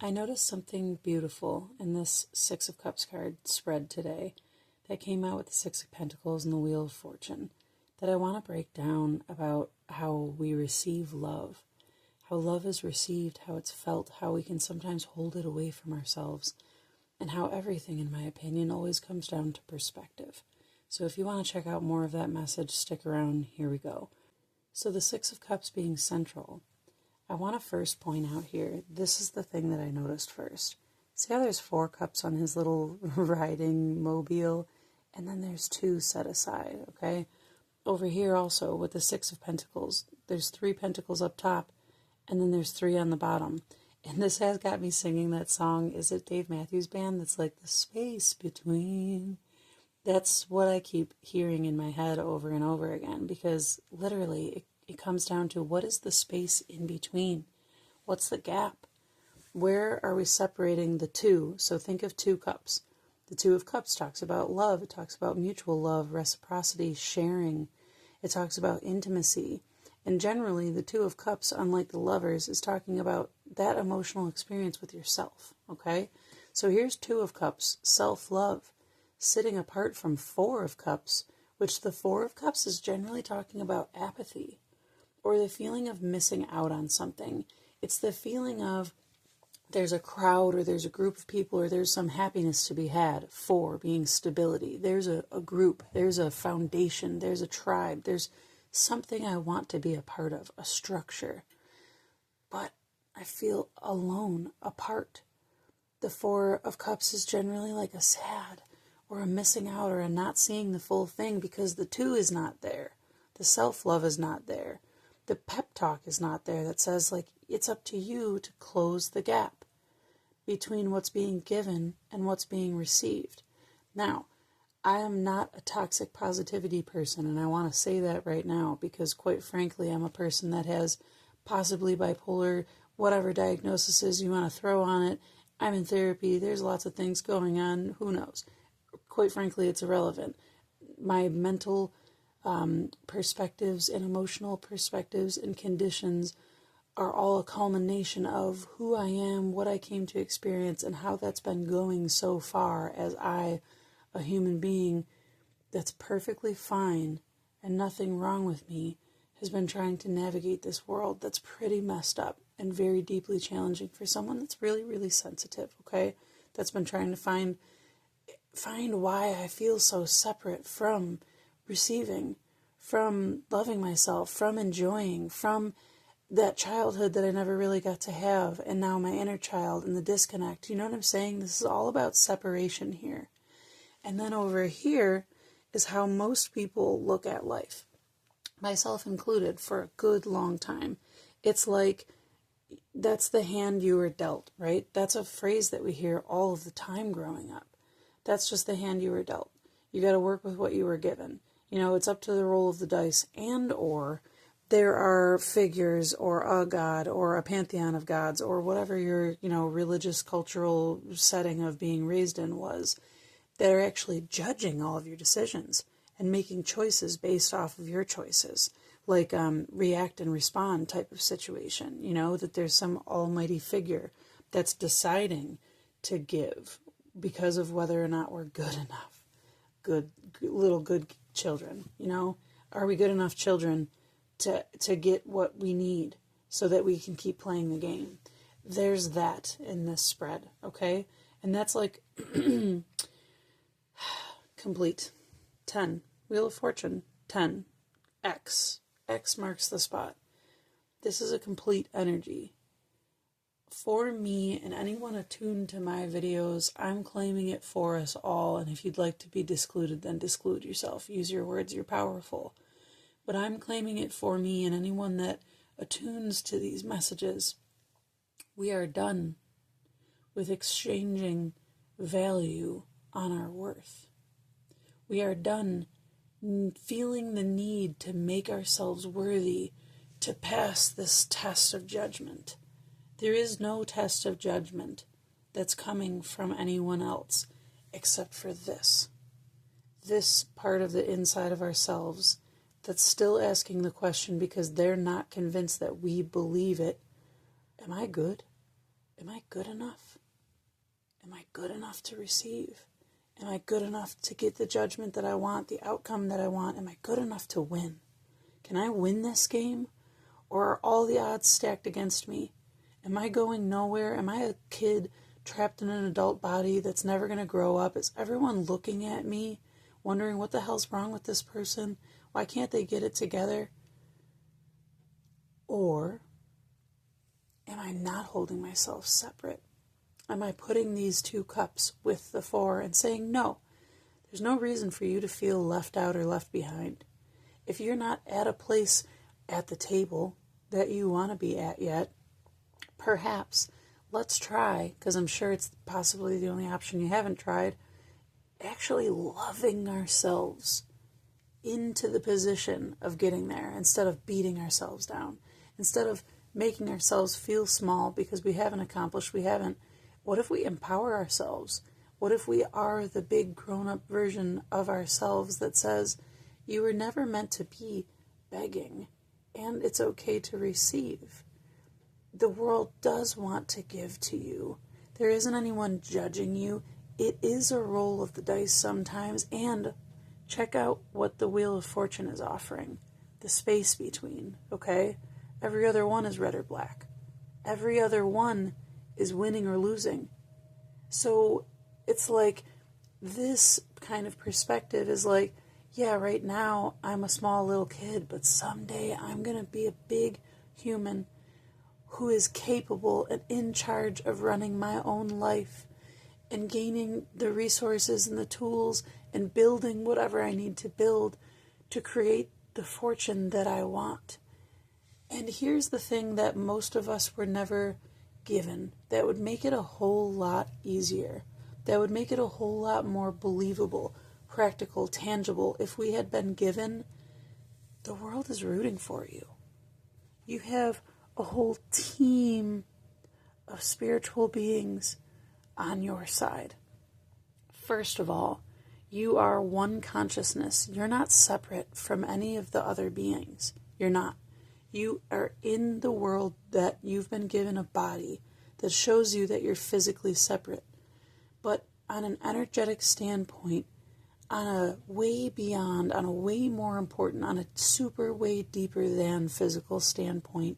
I noticed something beautiful in this Six of Cups card spread today that came out with the Six of Pentacles and the Wheel of Fortune that I want to break down about how we receive love, how love is received, how it's felt, how we can sometimes hold it away from ourselves, and how everything, in my opinion, always comes down to perspective. So if you want to check out more of that message, stick around. Here we go. So the Six of Cups being central, I want to first point out here, this is the thing that I noticed first. See how there's 4 cups on his little riding mobile, and then there's 2 set aside, okay? Over here also, with the Six of Pentacles, there's 3 pentacles up top, and then there's 3 on the bottom. And this has got me singing that song, is it Dave Matthews Band? That's like, the space between. That's what I keep hearing in my head over and over again, because literally it comes down to, what is the space in between? What's the gap? Where are we separating the 2? So think of 2 cups. The 2 of Cups talks about love. It talks about mutual love, reciprocity, sharing. It talks about intimacy. And generally, the 2 of Cups, unlike the Lovers, is talking about that emotional experience with yourself, okay? So here's 2 of Cups, self-love, sitting apart from 4 of Cups, which the 4 of Cups is generally talking about apathy, or the feeling of missing out on something. It's the feeling of there's a crowd, or there's a group of people, or there's some happiness to be had. 4 being stability. There's a group, there's a foundation, there's a tribe, there's something I want to be a part of, a structure. But I feel alone, apart. The 4 of Cups is generally like a sad, or a missing out, or a not seeing the full thing, because the 2 is not there. The self-love is not there. The pep talk is not there that says, like, it's up to you to close the gap between what's being given and what's being received. Now, I am not a toxic positivity person, and I want to say that right now, because quite frankly, I'm a person that has possibly bipolar, whatever diagnosis is you want to throw on it. I'm in therapy. There's lots of things going on. Who knows? Quite frankly, it's irrelevant. My mental perspectives and emotional perspectives and conditions are all a culmination of who I am, what I came to experience, and how that's been going so far as a human being that's perfectly fine and nothing wrong with me, has been trying to navigate this world that's pretty messed up and very deeply challenging for someone that's really, really sensitive, okay? That's been trying to find why I feel so separate from receiving, from loving myself, from enjoying, from that childhood that I never really got to have, and now my inner child and the disconnect. You know what I'm saying? This is all about separation here. And then over here is how most people look at life, myself included, for a good long time. It's like, that's the hand you were dealt, right? That's a phrase that we hear all of the time growing up. That's just the hand you were dealt. You got to work with what you were given. You know, it's up to the roll of the dice, and or there are figures or a god or a pantheon of gods or whatever your, religious, cultural setting of being raised in was, that are actually judging all of your decisions and making choices based off of your choices, like react and respond type of situation, that there's some almighty figure that's deciding to give because of whether or not we're good enough, good children, are we good enough children to get what we need so that we can keep playing the game? There's that in this spread, okay? And that's like complete. 10. Wheel of Fortune. 10. X. X marks the spot. This is a complete energy. For me and anyone attuned to my videos, I'm claiming it for us all. And if you'd like to be discluded, then disclude yourself. Use your words. You're powerful. But I'm claiming it for me and anyone that attunes to these messages. We are done with exchanging value on our worth. We are done feeling the need to make ourselves worthy to pass this test of judgment. There is no test of judgment that's coming from anyone else except for this part of the inside of ourselves that's still asking the question, because they're not convinced that we believe it. Am I good? am I good enough? Am I good enough to receive? Am I good enough to get the judgment that I want, the outcome that I want? Am I good enough to win? Can I win this game? Or are all the odds stacked against me? Am I going nowhere? Am I a kid trapped in an adult body that's never going to grow up? Is everyone looking at me, wondering what the hell's wrong with this person? Why can't they get it together? Or am I not holding myself separate? Am I putting these two cups with the four and saying, no, there's no reason for you to feel left out or left behind. If you're not at a place at the table that you want to be at yet, perhaps let's try, because I'm sure it's possibly the only option you haven't tried, actually loving ourselves into the position of getting there instead of beating ourselves down, instead of making ourselves feel small because we haven't accomplished, what if we empower ourselves? What if we are the big grown-up version of ourselves that says, you were never meant to be begging, and it's okay to receive. The world does want to give to you. There isn't anyone judging you. It is a roll of the dice sometimes, and check out what the Wheel of Fortune is offering. The space between, okay? Every other one is red or black. Every other one is winning or losing. So it's like this kind of perspective is like, yeah, right now I'm a small little kid, but someday I'm going to be a big human who is capable and in charge of running my own life and gaining the resources and the tools and building whatever I need to build to create the fortune that I want. And here's the thing that most of us were never given that would make it a whole lot easier, that would make it a whole lot more believable, practical, tangible. If we had been given, the world is rooting for you. You have a whole team of spiritual beings on your side. First of all, you are one consciousness. You're not separate from any of the other beings. You're not. You are in the world that you've been given a body that shows you that you're physically separate. But on an energetic standpoint, on a way beyond, on a way more important, on a super way deeper than physical standpoint,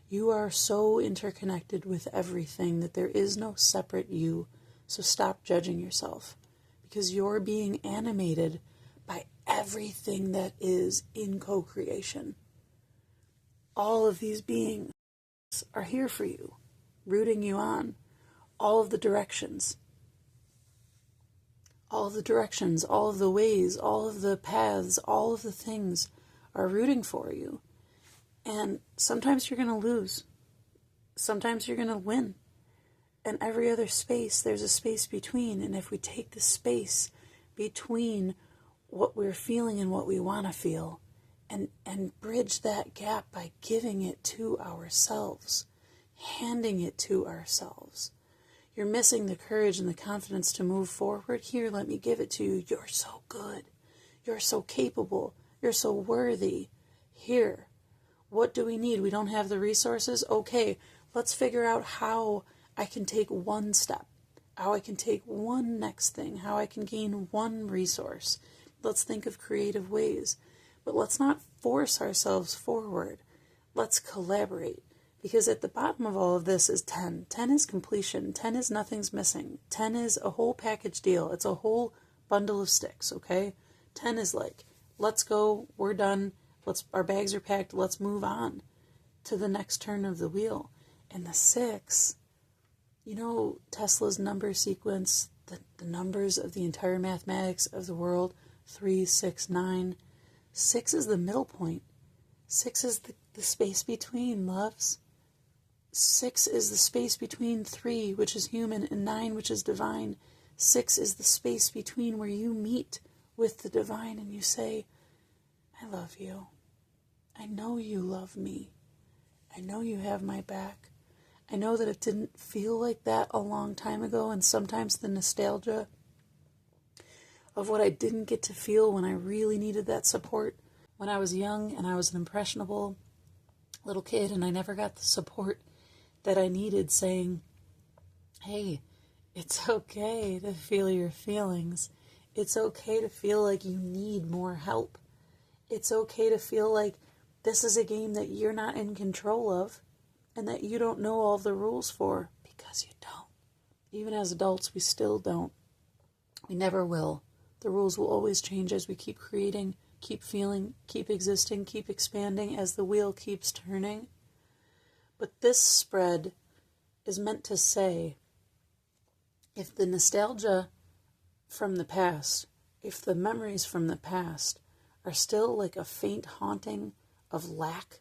you are so interconnected with everything that there is no separate you. So stop judging yourself, because you're being animated by everything that is in co-creation. All of these beings are here for you, rooting you on. All of the directions, all of the ways, all of the paths, all of the things are rooting for you. And sometimes you're going to lose. Sometimes you're going to win. And every other space, there's a space between. And if we take the space between what we're feeling and what we want to feel, and bridge that gap by giving it to ourselves, handing it to ourselves. You're missing the courage and the confidence to move forward. Here, let me give it to you. You're so good. You're so capable. You're so worthy. Here. What do we need? We don't have the resources? Okay, let's figure out how I can take one step, how I can take one next thing, how I can gain one resource. Let's think of creative ways. But let's not force ourselves forward. Let's collaborate. Because at the bottom of all of this is 10. 10 is completion. 10 is nothing's missing. 10 is a whole package deal. It's a whole bundle of sticks, okay? 10 is like, let's go, we're done, our bags are packed, let's move on to the next turn of the wheel. And the 6, you know Tesla's number sequence, the numbers of the entire mathematics of the world, 3, 6, 9. 6 is the middle point. 6 is the space between, loves. 6 is the space between 3, which is human, and 9, which is divine. 6 is the space between where you meet with the divine and you say, I love you. I know you love me. I know you have my back. I know that it didn't feel like that a long time ago, and sometimes the nostalgia of what I didn't get to feel when I really needed that support. When I was young and I was an impressionable little kid and I never got the support that I needed, saying, hey, it's okay to feel your feelings. It's okay to feel like you need more help. It's okay to feel like this is a game that you're not in control of and that you don't know all the rules for, because you don't. Even as adults, we still don't. We never will. The rules will always change as we keep creating, keep feeling, keep existing, keep expanding as the wheel keeps turning. But this spread is meant to say, if the nostalgia from the past, if the memories from the past are still like a faint haunting of lack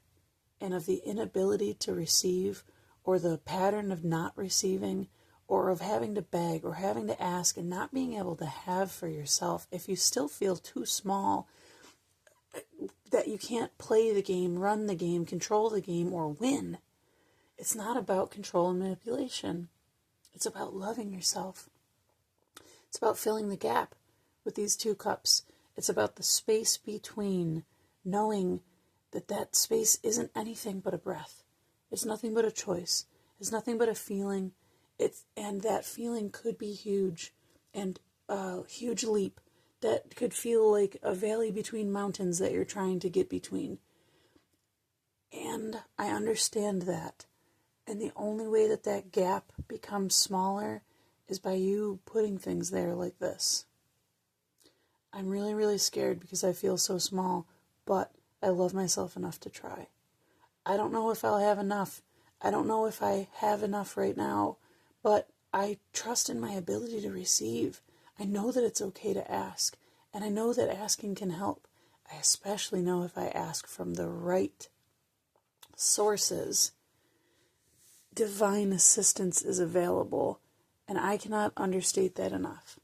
and of the inability to receive, or the pattern of not receiving, or of having to beg or having to ask and not being able to have for yourself, if you still feel too small, that you can't play the game, run the game, control the game, or win, it's not about control and manipulation. It's about loving yourself. It's about filling the gap with these two cups. It's about the space between, knowing that that space isn't anything but a breath. It's nothing but a choice. It's nothing but a feeling. And that feeling could be huge, and a huge leap that could feel like a valley between mountains that you're trying to get between. And I understand that. And the only way that that gap becomes smaller is by you putting things there like this. I'm really, really scared because I feel so small, but I love myself enough to try. I don't know if I'll have enough. I don't know if I have enough right now, but I trust in my ability to receive. I know that it's okay to ask, and I know that asking can help. I especially know if I ask from the right sources, divine assistance is available, and I cannot understate that enough.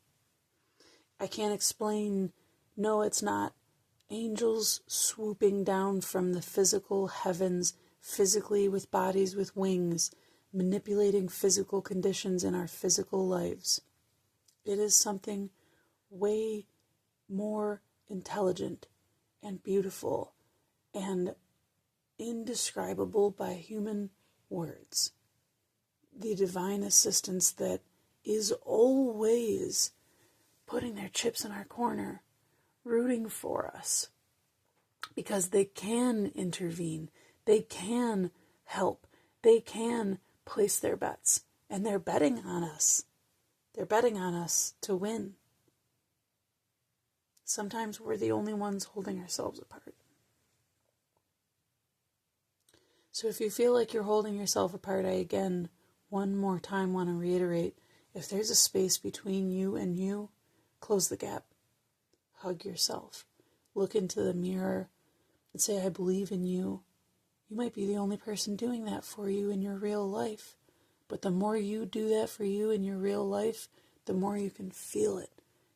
I can't explain, no, it's not angels swooping down from the physical heavens, physically with bodies with wings, manipulating physical conditions in our physical lives. It is something way more intelligent and beautiful and indescribable by human words. The divine assistance that is always putting their chips in our corner, rooting for us, because they can intervene, they can help, they can place their bets, and they're betting on us. They're betting on us to win. Sometimes we're the only ones holding ourselves apart. So if you feel like you're holding yourself apart, I again, one more time want to reiterate, if there's a space between you and you, close the gap. Hug yourself. Look into the mirror and say, I believe in you. You might be the only person doing that for you in your real life. But the more you do that for you in your real life, the more you can feel it,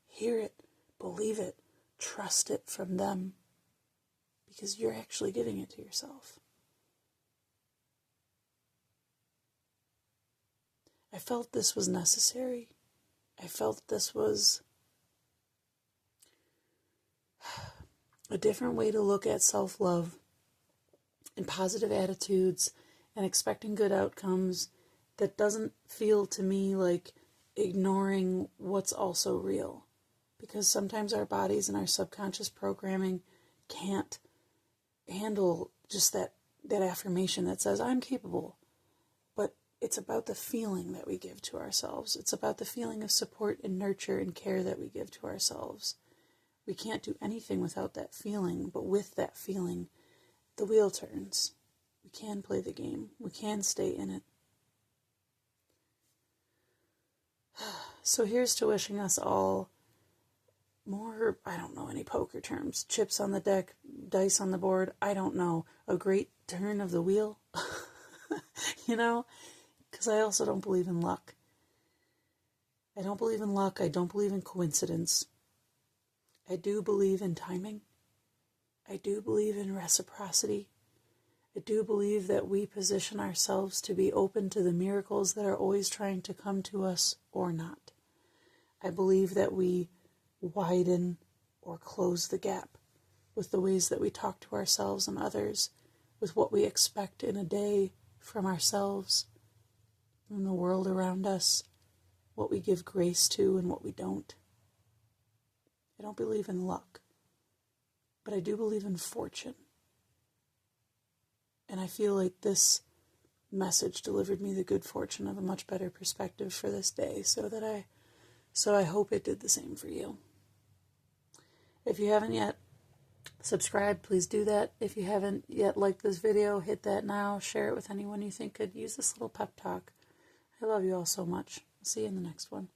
hear it, believe it, trust it from them. Because you're actually giving it to yourself. I felt this was necessary. I felt this was a different way to look at self-love and positive attitudes and expecting good outcomes that doesn't feel to me like ignoring what's also real. Because sometimes our bodies and our subconscious programming can't handle just that affirmation that says, I'm capable. But it's about the feeling that we give to ourselves. It's about the feeling of support and nurture and care that we give to ourselves. We can't do anything without that feeling, but with that feeling, the wheel turns. We can play the game. We can stay in it. So here's to wishing us all more, I don't know any poker terms, chips on the deck, dice on the board, I don't know, a great turn of the wheel, you know, because I also don't believe in luck. I don't believe in luck. I don't believe in coincidence. I do believe in timing. I do believe in reciprocity. I do believe that we position ourselves to be open to the miracles that are always trying to come to us or not. I believe that we widen or close the gap with the ways that we talk to ourselves and others, with what we expect in a day from ourselves, from the world around us, what we give grace to and what we don't. I don't believe in luck, but I do believe in fortune. And I feel like this message delivered me the good fortune of a much better perspective for this day, so I hope it did the same for you. If you haven't yet subscribed, please do that. If you haven't yet liked this video, hit that now. Share it with anyone you think could use this little pep talk. I love you all so much. I'll see you in the next one.